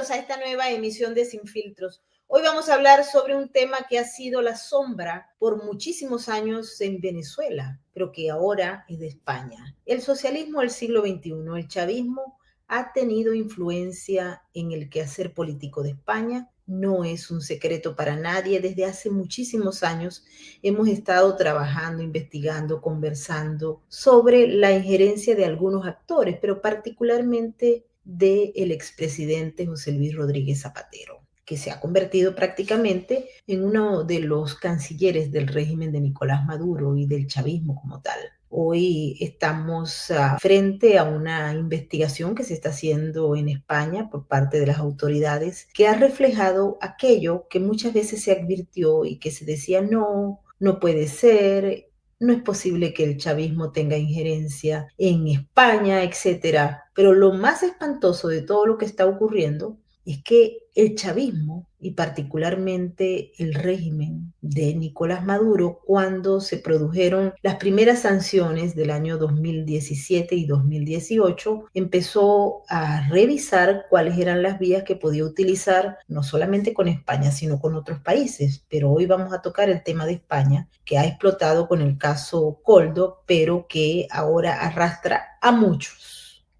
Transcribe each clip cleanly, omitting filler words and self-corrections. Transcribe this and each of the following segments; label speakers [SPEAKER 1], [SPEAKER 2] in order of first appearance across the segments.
[SPEAKER 1] Bienvenidos a esta nueva emisión de Sin Filtros. Hoy vamos a hablar sobre un tema que ha sido la sombra por muchísimos años en Venezuela, pero que ahora es de España. El socialismo del siglo XXI, el chavismo, ha tenido influencia en el quehacer político de España. No es un secreto para nadie. Desde hace muchísimos años hemos estado trabajando, investigando, conversando sobre la injerencia de algunos actores, pero particularmente del expresidente José Luis Rodríguez Zapatero, que se ha convertido prácticamente en uno de los cancilleres del régimen de Nicolás Maduro y del chavismo como tal. Hoy estamos frente a una investigación que se está haciendo en España por parte de las autoridades, que ha reflejado aquello que muchas veces se advirtió y que se decía no, no puede ser, no es posible que el chavismo tenga injerencia en España, etcétera. Pero lo más espantoso de todo lo que está ocurriendo es que el chavismo y particularmente el régimen de Nicolás Maduro, cuando se produjeron las primeras sanciones del año 2017 y 2018, empezó a revisar cuáles eran las vías que podía utilizar, no solamente con España, sino con otros países. Pero hoy vamos a tocar el tema de España, que ha explotado con el caso Coldo, pero que ahora arrastra a muchos.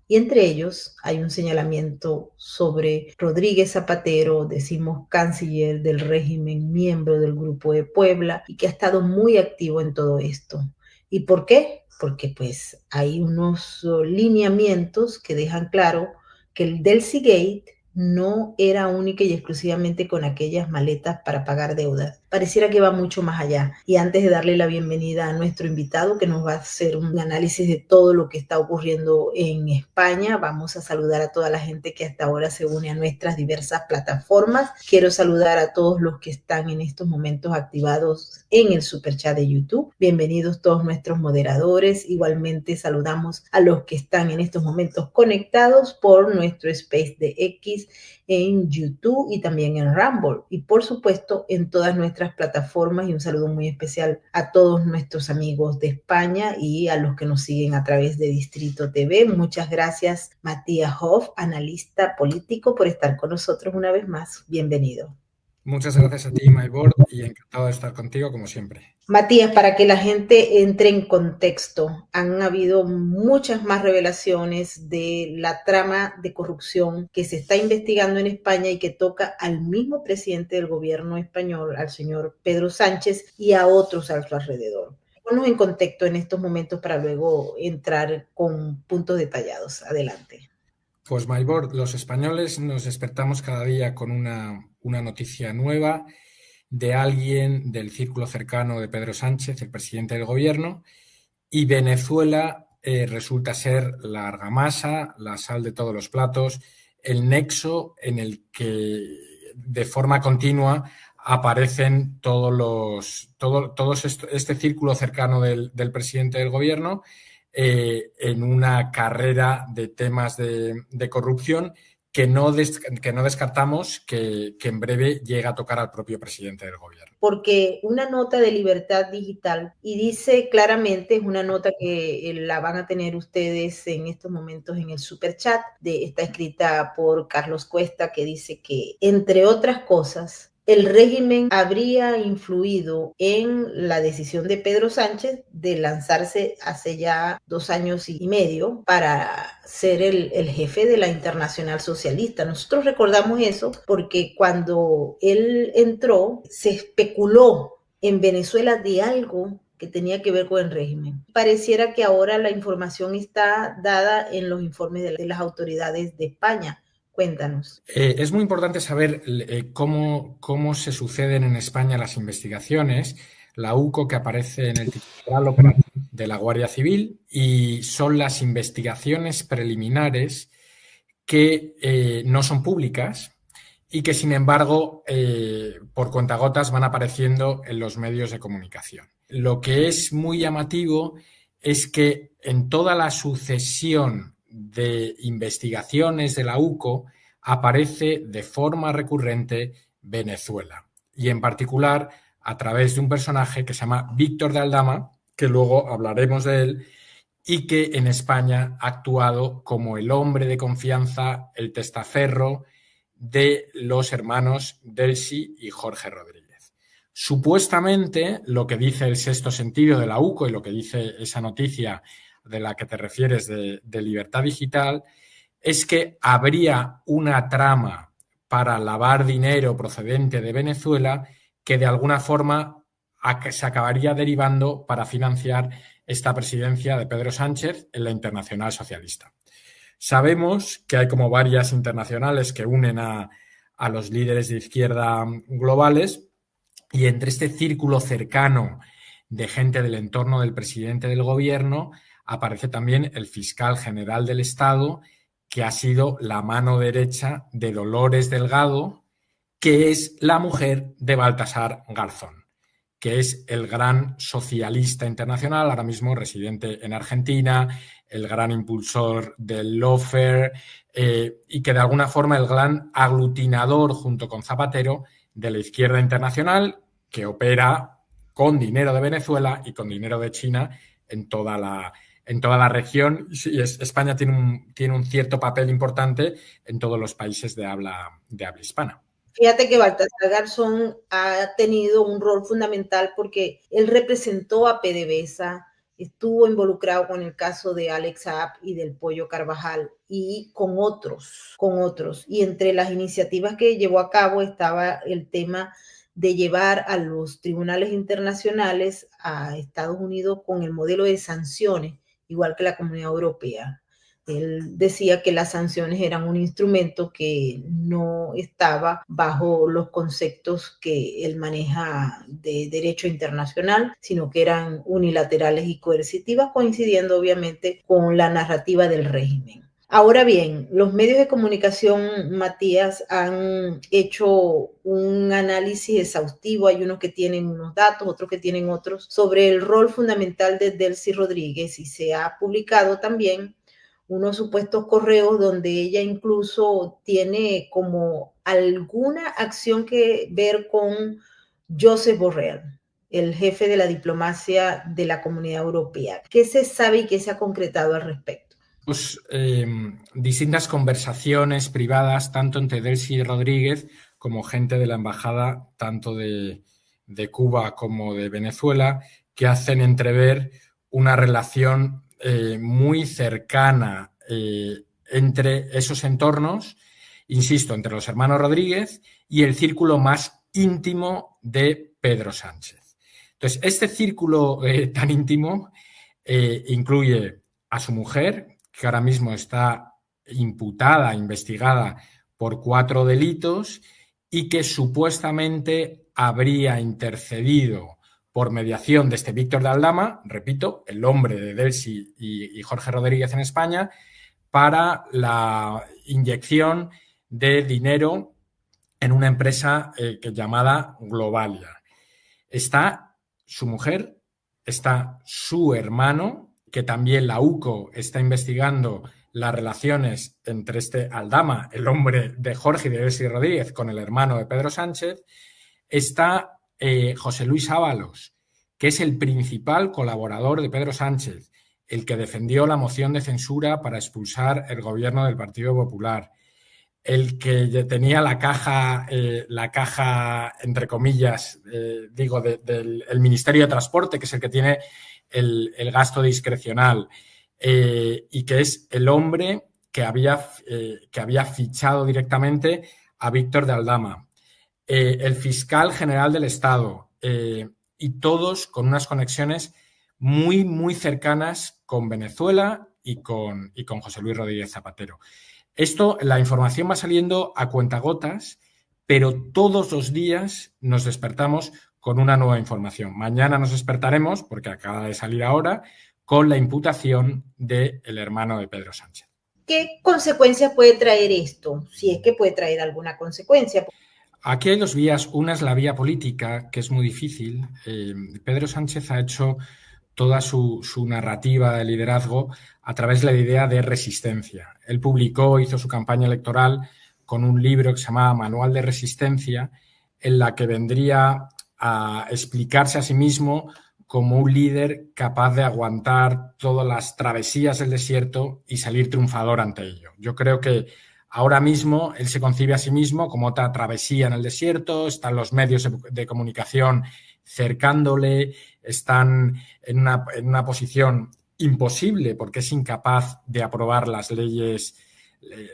[SPEAKER 1] Y entre ellos hay un señalamiento sobre Rodríguez Zapatero, decimos canciller del régimen, miembro del Grupo de Puebla, y que ha estado muy activo en todo esto. ¿Y por qué? Porque pues hay unos lineamientos que dejan claro que el Delcy Gate no era única y exclusivamente con aquellas maletas para pagar deudas. Pareciera que va mucho más allá. Y antes de darle la bienvenida a nuestro invitado, que nos va a hacer un análisis de todo lo que está ocurriendo en España, vamos a saludar a toda la gente que hasta ahora se une a nuestras diversas plataformas. Quiero saludar a todos los que están en estos momentos activados en el superchat de YouTube. Bienvenidos todos nuestros moderadores. Igualmente saludamos a los que están en estos momentos conectados por nuestro space de X en YouTube y también en Rumble, y por supuesto en todas nuestras plataformas. Y un saludo muy especial a todos nuestros amigos de España y a los que nos siguen a través de Distrito TV. Muchas gracias, Matías Hoff, analista político, por estar con nosotros una vez más. Bienvenido.
[SPEAKER 2] Muchas gracias a ti, Maibord, y encantado de estar contigo como siempre.
[SPEAKER 1] Matías, para que la gente entre en contexto, han habido muchas más revelaciones de la trama de corrupción que se está investigando en España y que toca al mismo presidente del gobierno español, al señor Pedro Sánchez, y a otros a su alrededor. Ponnos en contexto en estos momentos para luego entrar con puntos detallados. Adelante.
[SPEAKER 2] Pues, Maibord, los españoles nos despertamos cada día con una noticia nueva de alguien del círculo cercano de Pedro Sánchez, el presidente del gobierno, y Venezuela resulta ser la argamasa, la sal de todos los platos, el nexo en el que de forma continua aparecen este círculo cercano del presidente del gobierno en una carrera de temas de corrupción que no descartamos que en breve llegue a tocar al propio presidente del gobierno.
[SPEAKER 1] Porque una nota de Libertad Digital, y dice claramente, es una nota que la van a tener ustedes en estos momentos en el superchat, está escrita por Carlos Cuesta, que dice que, entre otras cosas, el régimen habría influido en la decisión de Pedro Sánchez de lanzarse hace ya 2 años y medio para ser el jefe de la Internacional Socialista. Nosotros recordamos eso porque cuando él entró se especuló en Venezuela de algo que tenía que ver con el régimen. Pareciera que ahora la información está dada en los informes de las autoridades de España. Cuéntanos.
[SPEAKER 2] Es muy importante saber cómo se suceden en España las investigaciones. La UCO, que aparece en el titular operativo de la Guardia Civil, y son las investigaciones preliminares que no son públicas y que, sin embargo, por cuentagotas van apareciendo en los medios de comunicación. Lo que es muy llamativo es que en toda la sucesión de investigaciones de la UCO aparece de forma recurrente Venezuela, y en particular a través de un personaje que se llama Víctor de Aldama, que luego hablaremos de él, y que en España ha actuado como el hombre de confianza, el testaferro de los hermanos Delcy y Jorge Rodríguez. Supuestamente, lo que dice el sexto sentido de la UCO y lo que dice esa noticia de la que te refieres de Libertad Digital es que habría una trama para lavar dinero procedente de Venezuela que de alguna forma se acabaría derivando para financiar esta presidencia de Pedro Sánchez en la Internacional Socialista. Sabemos que hay como varias internacionales que unen a los líderes de izquierda globales y entre este círculo cercano de gente del entorno del presidente del gobierno aparece también el fiscal general del Estado, que ha sido la mano derecha de Dolores Delgado, que es la mujer de Baltasar Garzón, que es el gran socialista internacional, ahora mismo residente en Argentina, el gran impulsor del lawfare y que de alguna forma el gran aglutinador junto con Zapatero de la izquierda internacional que opera con dinero de Venezuela y con dinero de China en toda la región. Y España tiene un cierto papel importante en todos los países de habla hispana.
[SPEAKER 1] Fíjate que Baltasar Garzón ha tenido un rol fundamental porque él representó a PDVSA, estuvo involucrado con el caso de Alex Saab y del Pollo Carvajal y con otros. Y entre las iniciativas que llevó a cabo estaba el tema de llevar a los tribunales internacionales a Estados Unidos con el modelo de sanciones, igual que la Comunidad Europea. Él decía que las sanciones eran un instrumento que no estaba bajo los conceptos que él maneja de derecho internacional, sino que eran unilaterales y coercitivas, coincidiendo obviamente con la narrativa del régimen. Ahora bien, los medios de comunicación, Matías, han hecho un análisis exhaustivo. Hay unos que tienen unos datos, otros que tienen otros, sobre el rol fundamental de Delcy Rodríguez, y se ha publicado también unos supuestos correos donde ella incluso tiene como alguna acción que ver con Josep Borrell, el jefe de la diplomacia de la Comunidad Europea. ¿Qué se sabe y qué se ha concretado al respecto?
[SPEAKER 2] Pues distintas conversaciones privadas, tanto entre Delcy Rodríguez como gente de la embajada, tanto de Cuba como de Venezuela, que hacen entrever una relación muy cercana entre esos entornos, insisto, entre los hermanos Rodríguez y el círculo más íntimo de Pedro Sánchez. Entonces, este círculo tan íntimo incluye a su mujer, que ahora mismo está imputada, investigada por 4 delitos y que supuestamente habría intercedido por mediación de este Víctor de Aldama, repito, el hombre de Delcy y Jorge Rodríguez en España, para la inyección de dinero en una empresa llamada Globalia. Está su mujer, está su hermano, que también la UCO está investigando las relaciones entre este Aldama, el hombre de Jorge y de Delcy Rodríguez, con el hermano de Pedro Sánchez. Está José Luis Ábalos, que es el principal colaborador de Pedro Sánchez, el que defendió la moción de censura para expulsar el gobierno del Partido Popular, el que tenía la caja entre comillas, del Ministerio de Transporte, que es el que tiene el gasto discrecional, y que es el hombre que había fichado directamente a Víctor de Aldama. El fiscal general del Estado, y todos con unas conexiones muy, muy cercanas con Venezuela y con José Luis Rodríguez Zapatero. La información va saliendo a cuentagotas, pero todos los días nos despertamos con una nueva información. Mañana nos despertaremos, porque acaba de salir ahora, con la imputación del hermano de Pedro Sánchez.
[SPEAKER 1] ¿Qué consecuencias puede traer esto? Si es que puede traer alguna consecuencia.
[SPEAKER 2] Aquí hay 2 vías. Una es la vía política, que es muy difícil. Pedro Sánchez ha hecho toda su narrativa de liderazgo a través de la idea de resistencia. Él hizo su campaña electoral con un libro que se llamaba Manual de Resistencia, en la que vendría a explicarse a sí mismo como un líder capaz de aguantar todas las travesías del desierto y salir triunfador ante ello. Yo creo que Ahora mismo él se concibe a sí mismo como otra travesía en el desierto, están los medios de comunicación cercándole, están en una posición imposible porque es incapaz de aprobar las leyes,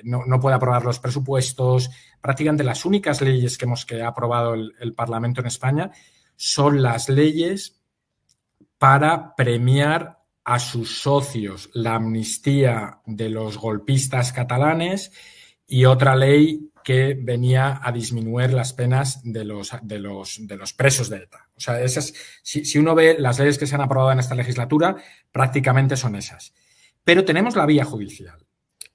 [SPEAKER 2] no puede aprobar los presupuestos. Prácticamente las únicas leyes que ha aprobado el Parlamento en España son las leyes para premiar a sus socios, la amnistía de los golpistas catalanes y otra ley que venía a disminuir las penas de los presos de ETA. O sea, si uno ve las leyes que se han aprobado en esta legislatura, prácticamente son esas. Pero tenemos la vía judicial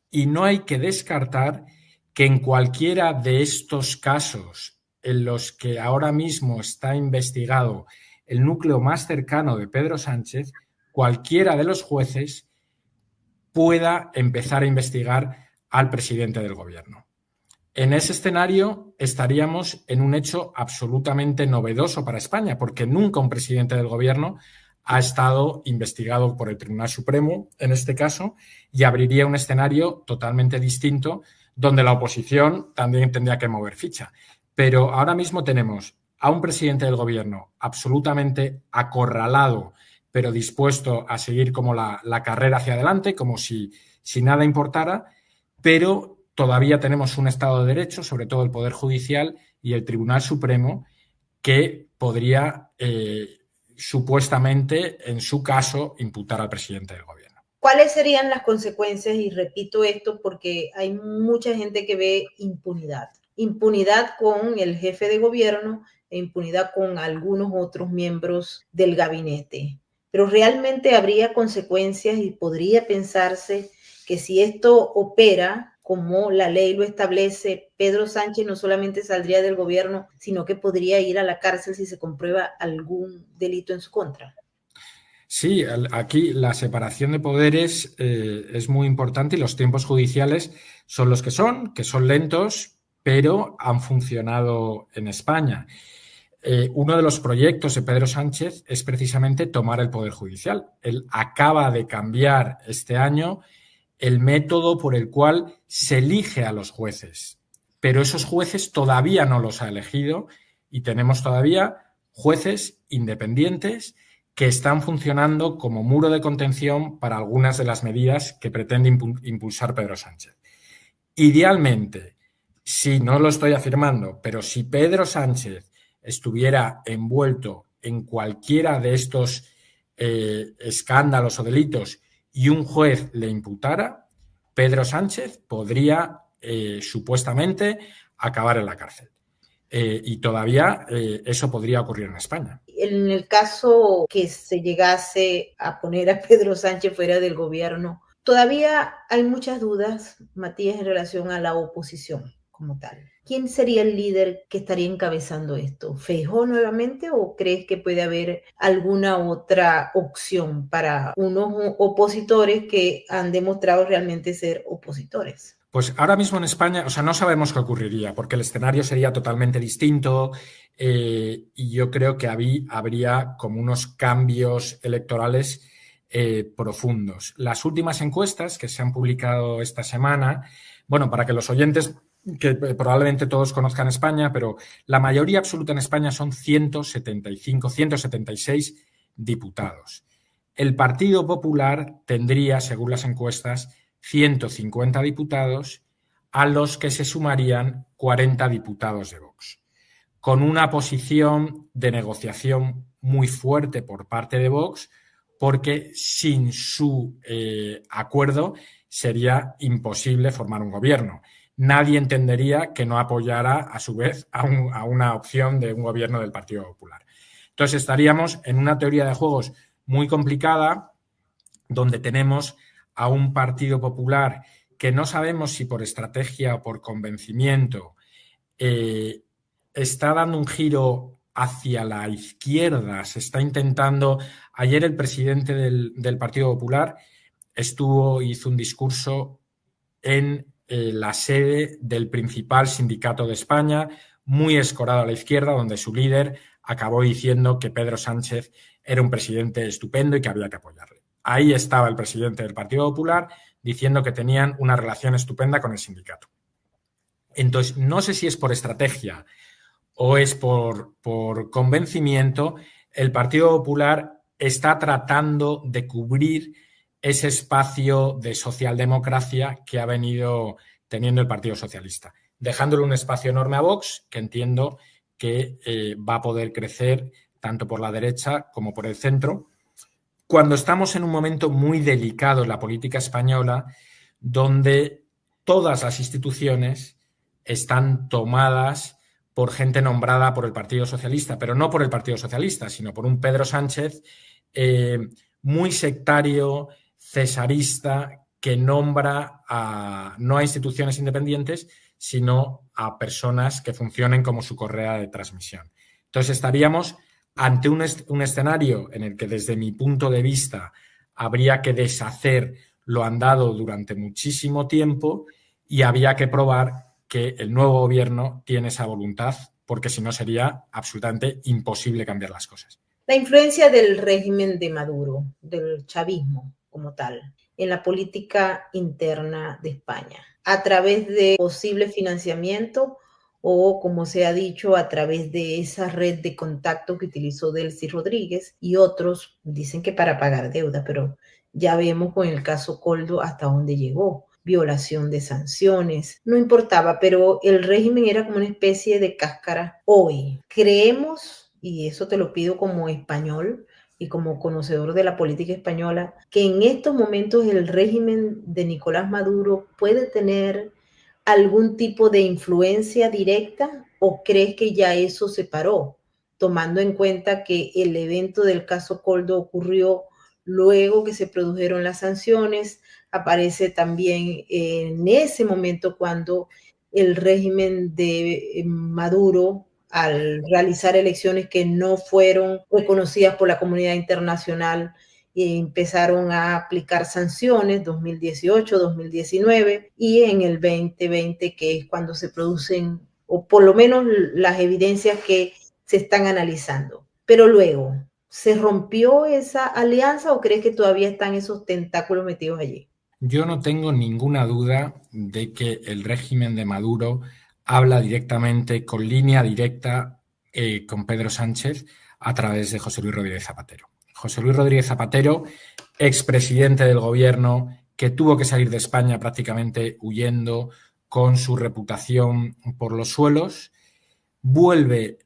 [SPEAKER 2] y no hay que descartar que en cualquiera de estos casos en los que ahora mismo está investigado el núcleo más cercano de Pedro Sánchez, cualquiera de los jueces pueda empezar a investigar al presidente del gobierno. En ese escenario estaríamos en un hecho absolutamente novedoso para España, porque nunca un presidente del gobierno ha estado investigado por el Tribunal Supremo, en este caso, y abriría un escenario totalmente distinto donde la oposición también tendría que mover ficha. Pero ahora mismo tenemos a un presidente del gobierno absolutamente acorralado, pero dispuesto a seguir como la carrera hacia adelante, como si nada importara, pero todavía tenemos un Estado de Derecho, sobre todo el Poder Judicial y el Tribunal Supremo, que podría supuestamente, en su caso, imputar al presidente del gobierno.
[SPEAKER 1] ¿Cuáles serían las consecuencias? Y repito esto porque hay mucha gente que ve impunidad. Impunidad con el jefe de gobierno e impunidad con algunos otros miembros del gabinete. Pero realmente habría consecuencias y podría pensarse que si esto opera como la ley lo establece, Pedro Sánchez no solamente saldría del gobierno, sino que podría ir a la cárcel si se comprueba algún delito en su contra.
[SPEAKER 2] Sí, aquí la separación de poderes es muy importante y los tiempos judiciales son los que son lentos, pero han funcionado en España. Uno de los proyectos de Pedro Sánchez es precisamente tomar el Poder Judicial. Él acaba de cambiar este año el método por el cual se elige a los jueces, pero esos jueces todavía no los ha elegido y tenemos todavía jueces independientes que están funcionando como muro de contención para algunas de las medidas que pretende impulsar Pedro Sánchez. Idealmente, si no lo estoy afirmando, pero si Pedro Sánchez estuviera envuelto en cualquiera de estos escándalos o delitos y un juez le imputara, Pedro Sánchez podría supuestamente acabar en la cárcel. Y todavía eso podría ocurrir en España.
[SPEAKER 1] En el caso que se llegase a poner a Pedro Sánchez fuera del gobierno, todavía hay muchas dudas, Matías, en relación a la oposición como tal. ¿Quién sería el líder que estaría encabezando esto? ¿Feijóo nuevamente o crees que puede haber alguna otra opción para unos opositores que han demostrado realmente ser opositores?
[SPEAKER 2] Pues ahora mismo en España, no sabemos qué ocurriría, porque el escenario sería totalmente distinto y yo creo que habría como unos cambios electorales profundos. Las últimas encuestas que se han publicado esta semana, para que los oyentes, que probablemente todos conozcan España, pero la mayoría absoluta en España son 176 diputados. El Partido Popular tendría, según las encuestas, 150 diputados, a los que se sumarían 40 diputados de Vox, con una posición de negociación muy fuerte por parte de Vox, porque sin su acuerdo sería imposible formar un gobierno. Nadie entendería que no apoyara, a su vez, a una opción de un gobierno del Partido Popular. Entonces estaríamos en una teoría de juegos muy complicada, donde tenemos a un Partido Popular que no sabemos si por estrategia o por convencimiento está dando un giro hacia la izquierda, se está intentando. Ayer el presidente del Partido Popular hizo un discurso en la sede del principal sindicato de España, muy escorado a la izquierda, donde su líder acabó diciendo que Pedro Sánchez era un presidente estupendo y que había que apoyarle. Ahí estaba el presidente del Partido Popular diciendo que tenían una relación estupenda con el sindicato. Entonces, no sé si es por estrategia o es por convencimiento, el Partido Popular está tratando de cubrir ese espacio de socialdemocracia que ha venido teniendo el Partido Socialista, dejándole un espacio enorme a Vox, que entiendo que va a poder crecer tanto por la derecha como por el centro, cuando estamos en un momento muy delicado en la política española, donde todas las instituciones están tomadas por gente nombrada por el Partido Socialista, pero no por el Partido Socialista, sino por un Pedro Sánchez muy sectario, cesarista, que nombra no a instituciones independientes, sino a personas que funcionen como su correa de transmisión. Entonces estaríamos ante un escenario en el que, desde mi punto de vista, habría que deshacer lo andado durante muchísimo tiempo y había que probar que el nuevo gobierno tiene esa voluntad, porque si no sería absolutamente imposible cambiar las cosas.
[SPEAKER 1] La influencia del régimen de Maduro, del chavismo como tal, en la política interna de España, a través de posible financiamiento o, como se ha dicho, a través de esa red de contacto que utilizó Delcy Rodríguez y otros, dicen que para pagar deuda, pero ya vemos con el caso Coldo hasta dónde llegó. Violación de sanciones, no importaba, pero el régimen era como una especie de cáscara. Hoy creemos, y eso te lo pido como español y como conocedor de la política española, que en estos momentos el régimen de Nicolás Maduro puede tener algún tipo de influencia directa, o crees que ya eso se paró, tomando en cuenta que el evento del caso Coldo ocurrió luego que se produjeron las sanciones? Aparece también en ese momento cuando el régimen de Maduro, al realizar elecciones que no fueron reconocidas por la comunidad internacional, empezaron a aplicar sanciones, 2018, 2019, y en el 2020, que es cuando se producen, o por lo menos las evidencias que se están analizando. Pero luego, ¿se rompió esa alianza o crees que todavía están esos tentáculos metidos allí?
[SPEAKER 2] Yo no tengo ninguna duda de que el régimen de Maduro habla directamente, con línea directa, con Pedro Sánchez a través de José Luis Rodríguez Zapatero. José Luis Rodríguez Zapatero, expresidente del gobierno, que tuvo que salir de España prácticamente huyendo con su reputación por los suelos, vuelve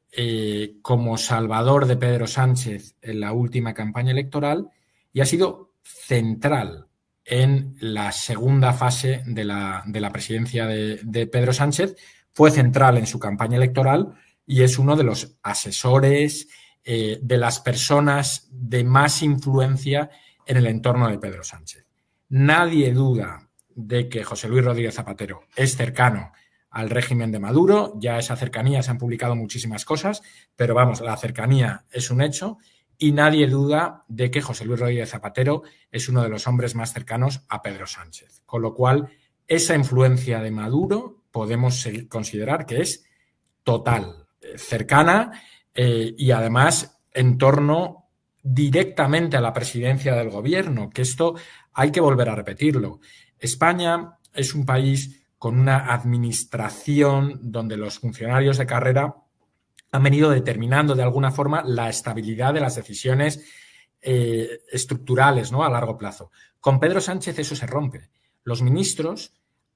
[SPEAKER 2] como salvador de Pedro Sánchez en la última campaña electoral y ha sido central en la segunda fase de la presidencia de Pedro Sánchez. Fue central en su campaña electoral y es uno de los asesores, de las personas de más influencia en el entorno de Pedro Sánchez. Nadie duda de que José Luis Rodríguez Zapatero es cercano al régimen de Maduro. Ya esa cercanía, se han publicado muchísimas cosas, pero vamos, la cercanía es un hecho, y nadie duda de que José Luis Rodríguez Zapatero es uno de los hombres más cercanos a Pedro Sánchez. Con lo cual, esa influencia de Maduro podemos considerar que es total, cercana, y además en torno directamente a la presidencia del gobierno, que esto hay que volver a repetirlo. España es un país con una administración donde los funcionarios de carrera han venido determinando de alguna forma la estabilidad de las decisiones estructurales, ¿no?, a largo plazo. Con Pedro Sánchez eso se rompe. Los ministros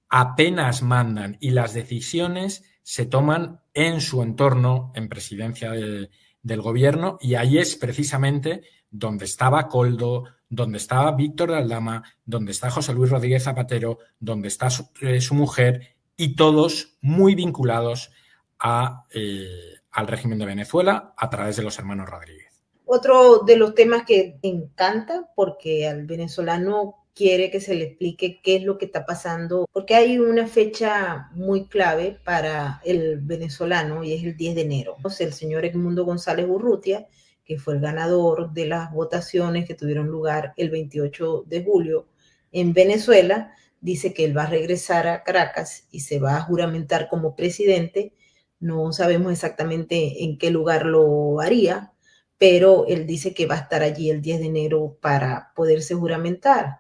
[SPEAKER 2] apenas mandan y las decisiones se toman en su entorno, en presidencia del gobierno, y ahí es precisamente donde estaba Coldo, donde estaba Víctor de Aldama, donde está José Luis Rodríguez Zapatero, donde está su mujer, y todos muy vinculados al régimen de Venezuela a través de los hermanos Rodríguez.
[SPEAKER 1] Otro de los temas que encanta, porque al venezolano quiere que se le explique qué es lo que está pasando, porque hay una fecha muy clave para el venezolano y es el 10 de enero. El señor Edmundo González Urrutia, que fue el ganador de las votaciones que tuvieron lugar el 28 de julio en Venezuela, dice que él va a regresar a Caracas y se va a juramentar como presidente. No sabemos exactamente en qué lugar lo haría, pero él dice que va a estar allí el 10 de enero para poderse juramentar.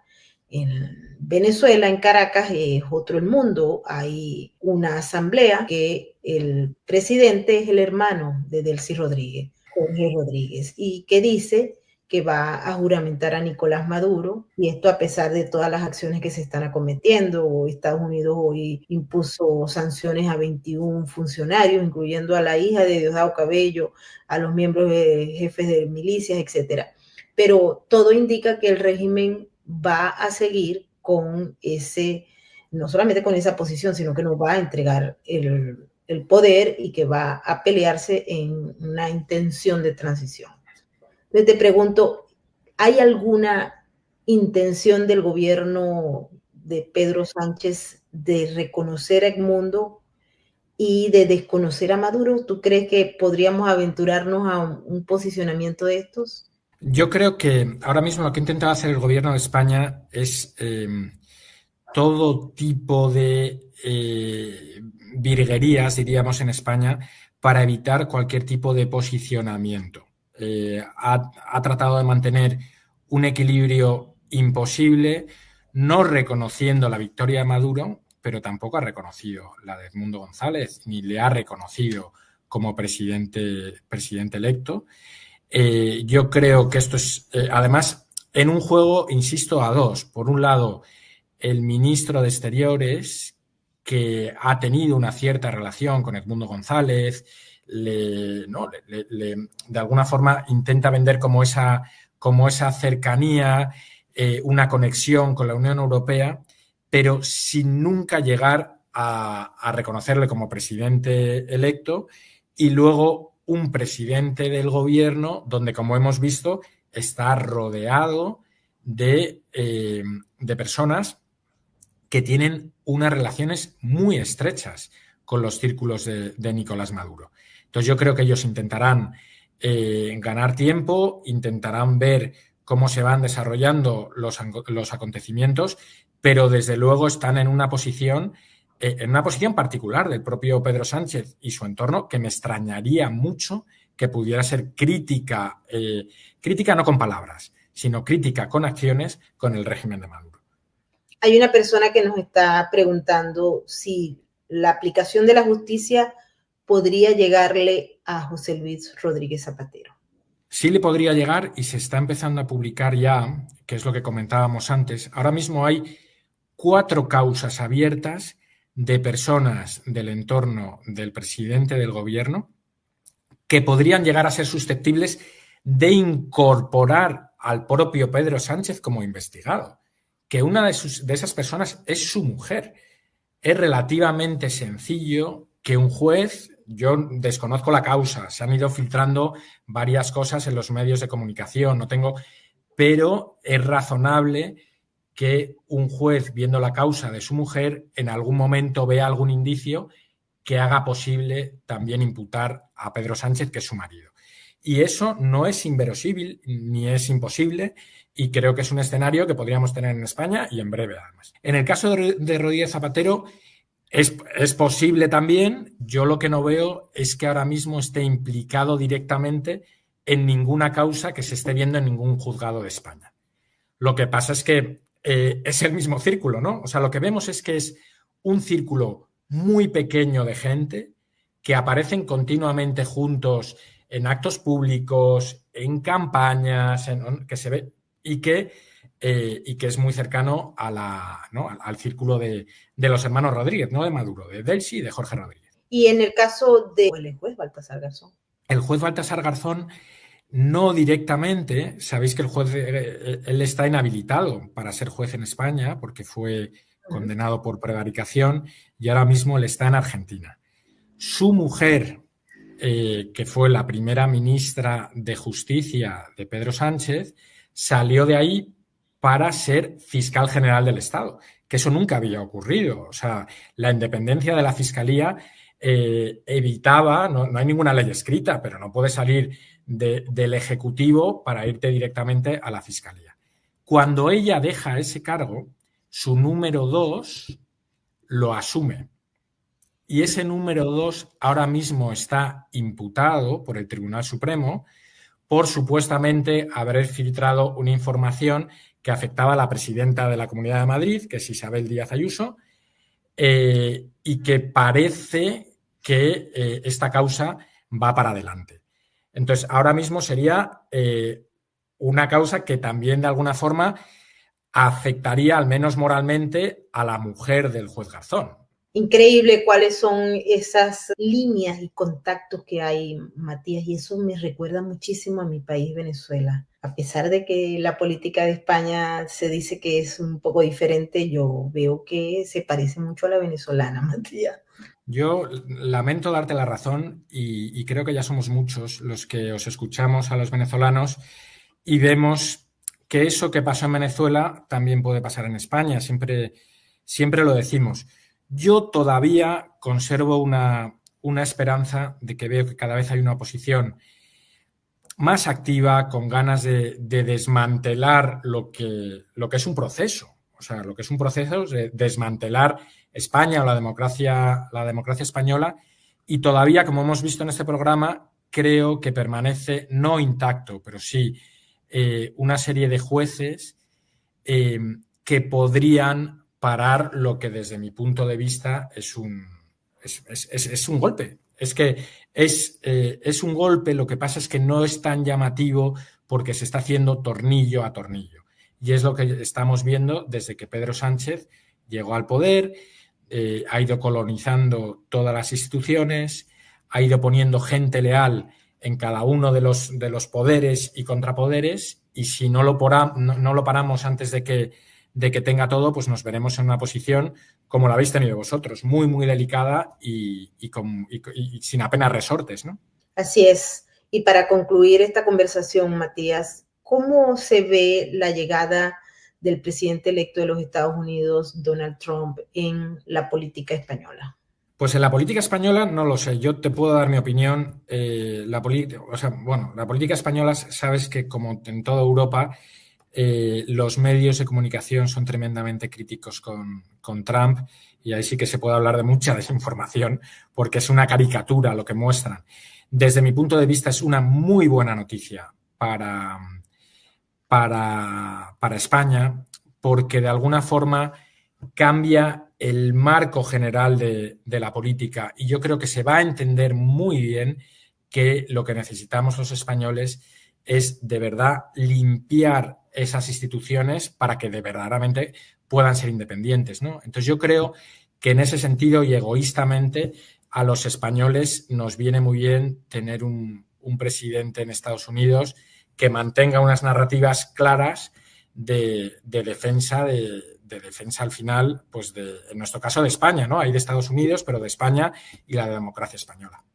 [SPEAKER 1] En Venezuela, en Caracas, es otro el mundo. Hay una asamblea que el presidente es el hermano de Delcy Rodríguez, Jorge Rodríguez, y que dice que va a juramentar a Nicolás Maduro, y esto a pesar de todas las acciones que se están acometiendo. Estados Unidos hoy impuso sanciones a 21 funcionarios, incluyendo a la hija de Diosdado Cabello, a los miembros jefes de milicias, etc. Pero todo indica que el régimen va a seguir con ese, no solamente con esa posición, sino que nos va a entregar el poder y que va a pelearse en una intención de transición. Entonces te pregunto, ¿hay alguna intención del gobierno de Pedro Sánchez de reconocer a Edmundo y de desconocer a Maduro? ¿Tú crees que podríamos aventurarnos a un posicionamiento de estos?
[SPEAKER 2] Yo creo que ahora mismo lo que ha intentado hacer el gobierno de España es todo tipo de virguerías, diríamos en España, para evitar cualquier tipo de posicionamiento. Ha tratado de mantener un equilibrio imposible, no reconociendo la victoria de Maduro, pero tampoco ha reconocido la de Edmundo González, ni le ha reconocido como presidente electo. Yo creo que esto es, además, en un juego, insisto, a dos. Por un lado, el ministro de Exteriores, que ha tenido una cierta relación con Edmundo González, de alguna forma intenta vender como esa cercanía, una conexión con la Unión Europea, pero sin nunca llegar a reconocerle como presidente electo, y luego un presidente del gobierno donde, como hemos visto, está rodeado de personas que tienen unas relaciones muy estrechas con los círculos de Nicolás Maduro. Entonces yo creo que ellos intentarán ganar tiempo, intentarán ver cómo se van desarrollando los acontecimientos, pero desde luego están en una posición particular del propio Pedro Sánchez y su entorno, que me extrañaría mucho que pudiera ser crítica no con palabras, sino crítica con acciones con el régimen de Maduro.
[SPEAKER 1] Hay una persona que nos está preguntando si la aplicación de la justicia podría llegarle a José Luis Rodríguez Zapatero.
[SPEAKER 2] Sí le podría llegar, y se está empezando a publicar ya, que es lo que comentábamos antes. Ahora mismo hay 4 causas abiertas de personas del entorno del presidente del gobierno que podrían llegar a ser susceptibles de incorporar al propio Pedro Sánchez como investigado, que una de esas personas es su mujer. Es relativamente sencillo que un juez, yo desconozco la causa, se han ido filtrando varias cosas en los medios de comunicación, pero es razonable que un juez, viendo la causa de su mujer, en algún momento vea algún indicio que haga posible también imputar a Pedro Sánchez, que es su marido. Y eso no es inverosímil ni es imposible, y creo que es un escenario que podríamos tener en España y en breve, además. En el caso de Rodríguez Zapatero es posible también. Yo lo que no veo es que ahora mismo esté implicado directamente en ninguna causa que se esté viendo en ningún juzgado de España. Lo que pasa es que es el mismo círculo, ¿no? O sea, lo que vemos es que es un círculo muy pequeño de gente que aparecen continuamente juntos en actos públicos, en campañas, que se ve y que es muy cercano al círculo de los hermanos Rodríguez, no de Maduro, de Delcy y de Jorge Rodríguez.
[SPEAKER 1] Y en el caso del juez Baltasar Garzón.
[SPEAKER 2] El juez Baltasar Garzón, no directamente. Sabéis que el juez, él está inhabilitado para ser juez en España porque fue condenado por prevaricación, y ahora mismo él está en Argentina. Su mujer, que fue la primera ministra de Justicia de Pedro Sánchez, salió de ahí para ser fiscal general del Estado, que eso nunca había ocurrido. O sea, la independencia de la Fiscalía evitaba, no hay ninguna ley escrita, pero no puedes salir del Ejecutivo para irte directamente a la Fiscalía. Cuando ella deja ese cargo, su número 2 lo asume. Y ese número 2 ahora mismo está imputado por el Tribunal Supremo por supuestamente haber filtrado una información que afectaba a la presidenta de la Comunidad de Madrid, que es Isabel Díaz Ayuso, y que parece que esta causa va para adelante. Entonces, ahora mismo sería una causa que también de alguna forma afectaría, al menos moralmente, a la mujer del juez Garzón.
[SPEAKER 1] Increíble cuáles son esas líneas y contactos que hay, Matías, y eso me recuerda muchísimo a mi país, Venezuela. A pesar de que la política de España se dice que es un poco diferente, yo veo que se parece mucho a la venezolana, Matías.
[SPEAKER 2] Yo lamento darte la razón y creo que ya somos muchos los que os escuchamos a los venezolanos y vemos que eso que pasó en Venezuela también puede pasar en España. Siempre lo decimos. Yo todavía conservo una esperanza de que veo que cada vez hay una oposición más activa, con ganas de desmantelar lo que es un proceso. O sea, lo que es un proceso es de desmantelar España o la democracia española, y todavía, como hemos visto en este programa, creo que permanece no intacto, pero sí una serie de jueces que podrían parar lo que desde mi punto de vista es un golpe. Es que es un golpe, lo que pasa es que no es tan llamativo porque se está haciendo tornillo a tornillo. Y es lo que estamos viendo desde que Pedro Sánchez llegó al poder, ha ido colonizando todas las instituciones, ha ido poniendo gente leal en cada uno de los poderes y contrapoderes, y si no lo paramos antes de que tenga todo, pues nos veremos en una posición como la habéis tenido vosotros, muy, muy delicada y sin apenas resortes, ¿no?
[SPEAKER 1] Así es. Y para concluir esta conversación, Matías, ¿cómo se ve la llegada del presidente electo de los Estados Unidos, Donald Trump, en la política española?
[SPEAKER 2] Pues en la política española no lo sé. Yo te puedo dar mi opinión. La política española, sabes que como en toda Europa, los medios de comunicación son tremendamente críticos con Trump, y ahí sí que se puede hablar de mucha desinformación porque es una caricatura lo que muestran. Desde mi punto de vista es una muy buena noticia para España, porque de alguna forma cambia el marco general de la política, y yo creo que se va a entender muy bien que lo que necesitamos los españoles es de verdad limpiar esas instituciones para que de verdaderamente puedan ser independientes, ¿no? Entonces yo creo que en ese sentido y egoístamente a los españoles nos viene muy bien tener un presidente en Estados Unidos que mantenga unas narrativas claras de defensa al final, pues en nuestro caso de España, ¿no? Hay de Estados Unidos, pero de España y la democracia española.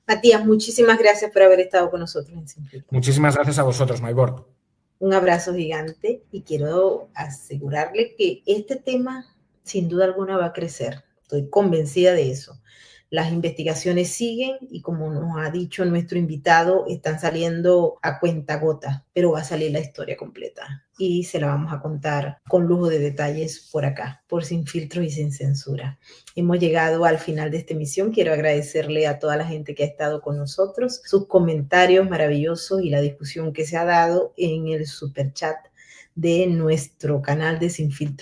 [SPEAKER 1] Matías, muchísimas gracias por haber estado con nosotros en Sin Filtros.
[SPEAKER 2] Muchísimas gracias a vosotros, Maybor.
[SPEAKER 1] Un abrazo gigante, y quiero asegurarle que este tema sin duda alguna va a crecer. Estoy convencida de eso. Las investigaciones siguen y, como nos ha dicho nuestro invitado, están saliendo a cuentagotas, pero va a salir la historia completa y se la vamos a contar con lujo de detalles por acá, por Sin Filtros y Sin Censura. Hemos llegado al final de esta emisión. Quiero agradecerle a toda la gente que ha estado con nosotros, sus comentarios maravillosos y la discusión que se ha dado en el superchat de nuestro canal de Sin Filtros